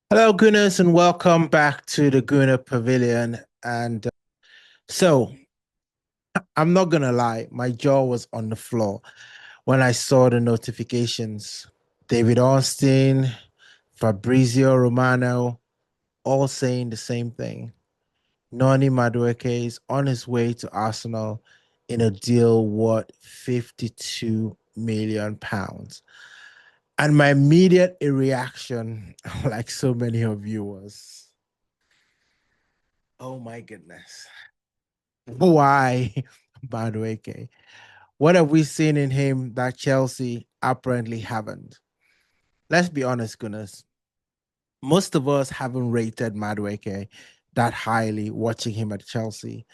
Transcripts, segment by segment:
Hello, Gooners, and welcome back to the Gooner Pavilion. So, I'm not gonna lie, my jaw was on the floor when I saw the notifications. David Austin, Fabrizio Romano, all saying the same thing. Noni Madueke is on his way to Arsenal in a deal worth £52 million. And my immediate reaction, like so many of you, was, oh my goodness. Why Madueke? What have we seen in him that Chelsea apparently haven't? Let's be honest, goodness. Most of us haven't rated Madueke that highly watching him at Chelsea.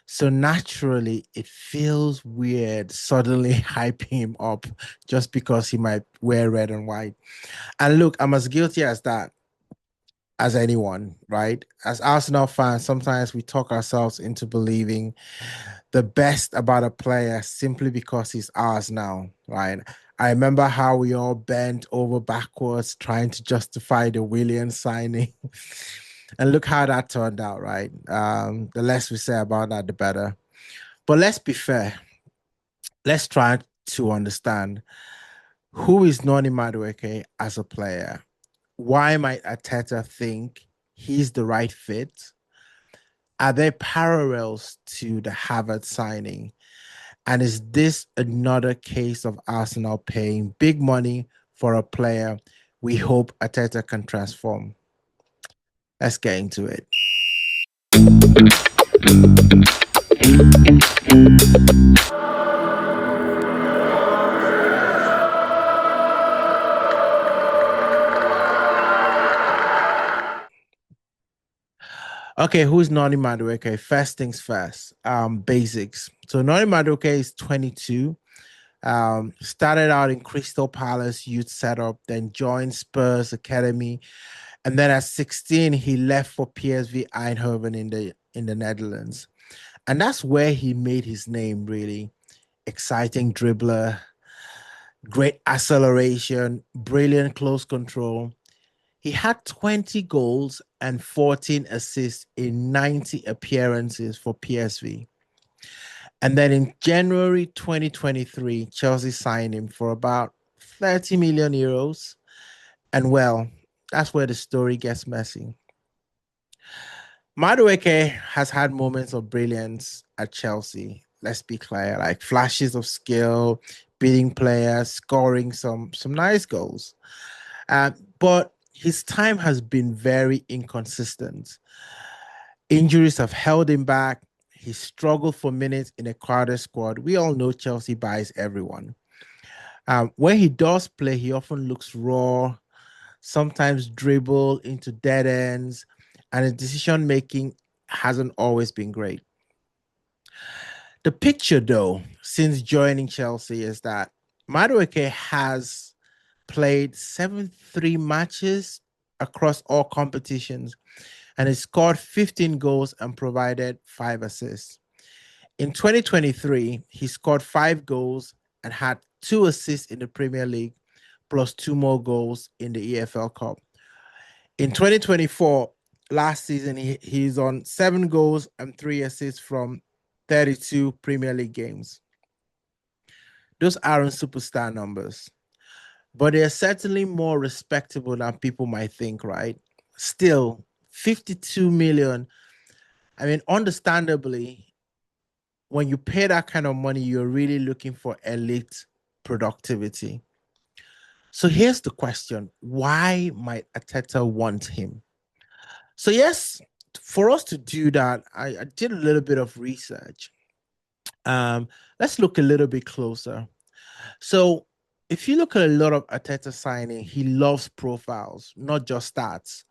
So naturally, it feels weird suddenly hyping him up just because he might wear red and white. And look, I'm as guilty as that as anyone, right? As Arsenal fans, sometimes we talk ourselves into believing the best about a player simply because he's ours now, right? I remember how we all bent over backwards trying to justify the Williams signing. And look how that turned out, right? The less we say about that, the better. But let's be fair. Let's try to understand who is Noni Madueke as a player. Why might Arteta think he's the right fit? Are there parallels to the Havertz signing? And is this another case of Arsenal paying big money for a player we hope Arteta can transform? Let's get into it. Okay, who's Noni Madueke? First things first, basics. So Noni Madueke is 22. Started out in Crystal Palace youth setup, then joined Spurs Academy, and then at 16 he left for PSV Eindhoven in the Netherlands. And that's where he made his name, really. Exciting dribbler, great acceleration, brilliant close control. He had 20 goals and 14 assists in 90 appearances for PSV. And then in January 2023, Chelsea signed him for about 30 million euros. And well, that's where the story gets messy. Madueke has had moments of brilliance at Chelsea. Let's be clear, like flashes of skill, beating players, scoring some nice goals. But his time has been very inconsistent. Injuries have held him back. He struggled for minutes in a crowded squad. We all know Chelsea buys everyone. When he does play, he often looks raw, sometimes dribble into dead ends, and his decision making hasn't always been great. The picture, though, since joining Chelsea is that Madueke has played 73 matches across all competitions and he scored 15 goals and provided 5 assists. In 2023, he scored 5 goals and had 2 assists in the Premier League, plus 2 more goals in the EFL Cup. In 2024, last season, he's on 7 goals and 3 assists from 32 Premier League games. Those aren't superstar numbers, but they're certainly more respectable than people might think, right? Still, 52 million. I mean, understandably, when you pay that kind of money, you're really looking for elite productivity. So here's the question: why might Ateta want him? So, yes, for us to do that, I did a little bit of research. Um, let's look a little bit closer. So, if you look at a lot of Ateta signing, he loves profiles, not just stats.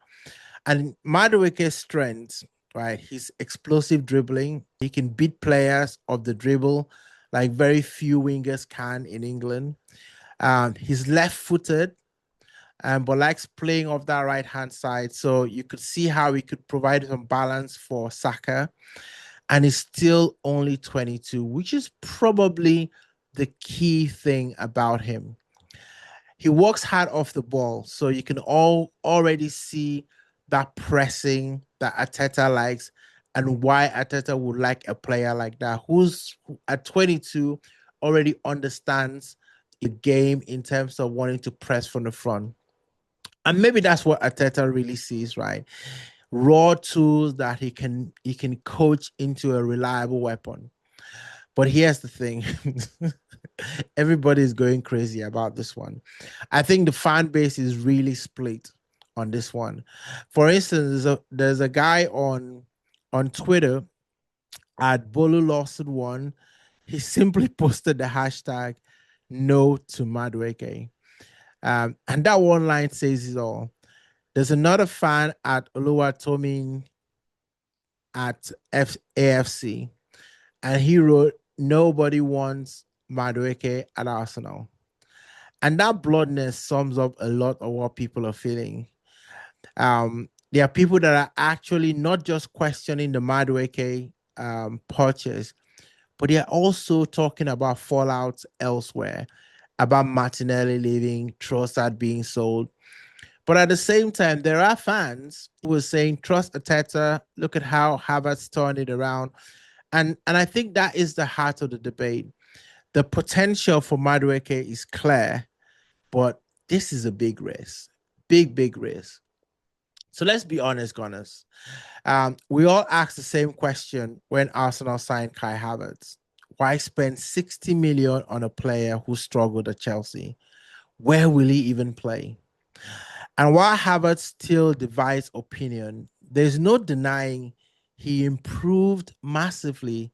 And Madueke's strengths, right? His explosive dribbling. He can beat players of the dribble like very few wingers can in England. He's left-footed, but likes playing off that right-hand side. So you could see how he could provide some balance for Saka. And he's still only 22, which is probably the key thing about him. He works hard off the ball, so you can all already see that pressing that Arteta likes, and why Arteta would like a player like that who's at 22 already understands the game in terms of wanting to press from the front. And maybe that's what Arteta really sees, right? Raw tools that he can coach into a reliable weapon. But here's the thing. Everybody is going crazy about this one. I think the fan base is really split on this one. For instance, there's a guy on Twitter at Bolu Lawson One. He simply posted the hashtag no to Madueke. And that one line says it all. There's another fan at Oluwatomin at AFC, and he wrote, "Nobody wants Madueke at Arsenal." And that bloodness sums up a lot of what people are feeling. There are people that are actually not just questioning the Madueke purchase, but they are also talking about fallout elsewhere, about Martinelli leaving, Trossard being sold. But at the same time, there are fans who are saying, trust Arteta, look at how Havertz turned it around. And I think that is the heart of the debate. The potential for Madueke is clear, but this is a big race. Big race. So let's be honest, Gunners. We all asked the same question when Arsenal signed Kai Havertz. Why spend 60 million on a player who struggled at Chelsea? Where will he even play? And while Havertz still divides opinion, there's no denying he improved massively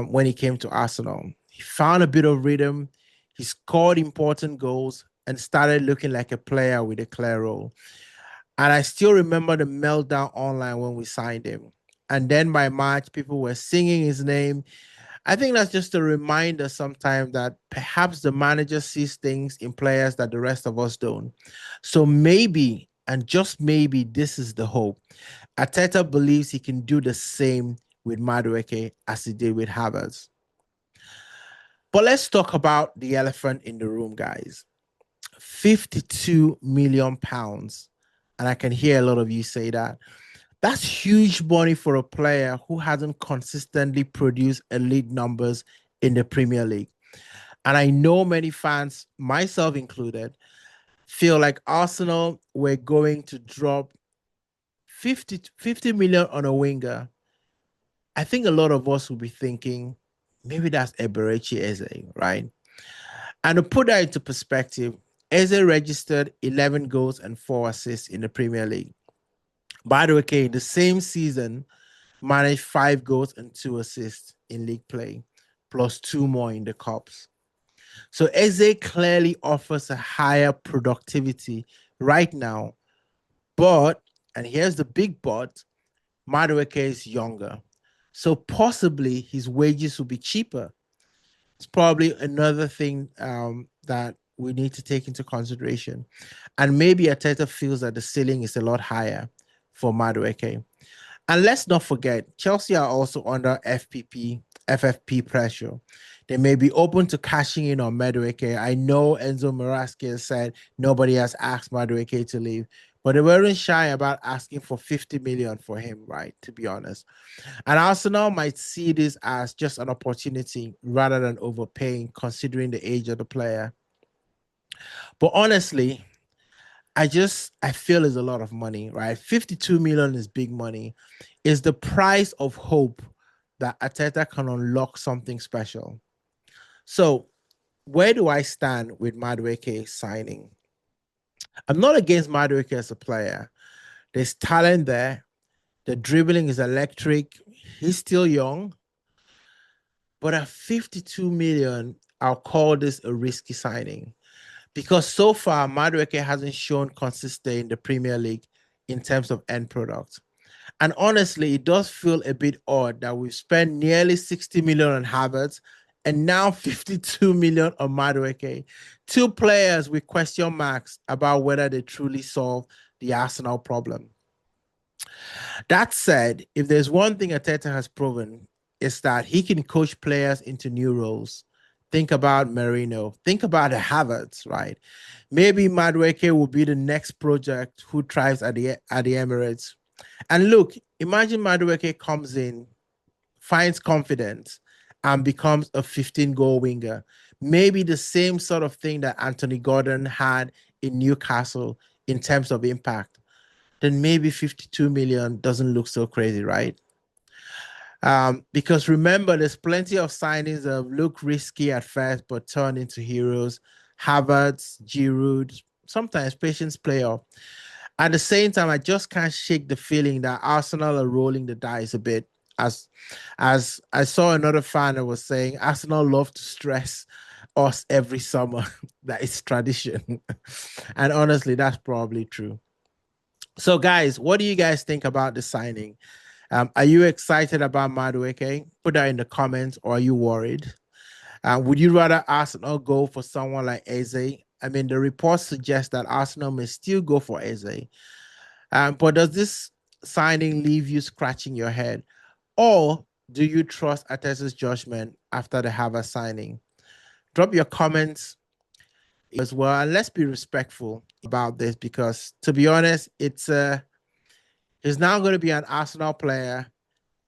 when he came to Arsenal. He found a bit of rhythm, he scored important goals, and started looking like a player with a clear role. And I still remember the meltdown online when we signed him. And then by March, people were singing his name. I think that's just a reminder sometimes that perhaps the manager sees things in players that the rest of us don't. So maybe, and just maybe, this is the hope. Arteta believes he can do the same with Madueke as he did with Havertz. But let's talk about the elephant in the room, guys. 52 million pounds. And I can hear a lot of you say that. That's huge money for a player who hasn't consistently produced elite numbers in the Premier League. And I know many fans, myself included, feel like Arsenal were going to drop 50 million on a winger. I think a lot of us will be thinking, maybe that's Eberechi Eze, right? And to put that into perspective, Eze registered 11 goals and 4 assists in the Premier League. By the way, in the same season, managed 5 goals and 2 assists in league play, plus 2 more in the Cups. So Eze clearly offers a higher productivity right now. But, and here's the big but, Madueke is younger. So possibly his wages will be cheaper. It's probably another thing that we need to take into consideration. And maybe Arteta feels that the ceiling is a lot higher for Madueke. And let's not forget, Chelsea are also under FFP pressure. They may be open to cashing in on Madueke. I know Enzo Maresca has said nobody has asked Madueke to leave, but they weren't shy about asking for 50 million for him, right? To be honest. And Arsenal might see this as just an opportunity rather than overpaying, considering the age of the player. But honestly, I feel is a lot of money, right? 52 million is big money. Is the price of hope that Arteta can unlock something special. So, where do I stand with Madueke signing? I'm not against Madueke as a player. There's talent there. The dribbling is electric. He's still young. But at 52 million, I'll call this a risky signing. Because so far, Madueke hasn't shown consistency in the Premier League in terms of end product. And honestly, it does feel a bit odd that we've spent nearly 60 million on Havertz and now 52 million on Madueke. Two players with question marks about whether they truly solve the Arsenal problem. That said, if there's one thing Arteta has proven, is that he can coach players into new roles. think about Merino, think about the Havertz, right? Maybe Madueke will be the next project who thrives at the Emirates. And look, imagine Madueke comes in, finds confidence, and becomes a 15-goal winger. Maybe the same sort of thing that Anthony Gordon had in Newcastle in terms of impact. Then maybe 52 million doesn't look so crazy, right? Because remember, there's plenty of signings that look risky at first, but turn into heroes. Havertz, Giroud, sometimes patience play off. At the same time, I just can't shake the feeling that Arsenal are rolling the dice a bit. As as I saw another fan that was saying, Arsenal love to stress us every summer. That is tradition. And honestly, that's probably true. So, guys, what do you guys think about the signing? Are you excited about Madueke? Put that in the comments, or are you worried? Would you rather Arsenal go for someone like Eze? I mean, the reports suggest that Arsenal may still go for Eze. But does this signing leave you scratching your head? Or do you trust Arteta's judgment after the Havertz signing? Drop your comments as well. And let's be respectful about this because, to be honest, he's now going to be an Arsenal player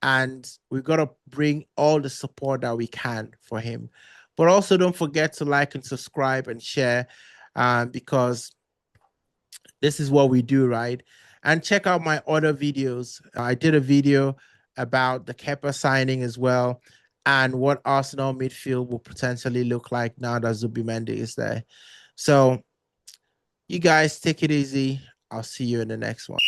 and we've got to bring all the support that we can for him. But also don't forget to like and subscribe and share because this is what we do, right? And check out my other videos. I did a video about the Kepa signing as well and what Arsenal midfield will potentially look like now that Zubimendi is there. So you guys take it easy. I'll see you in the next one.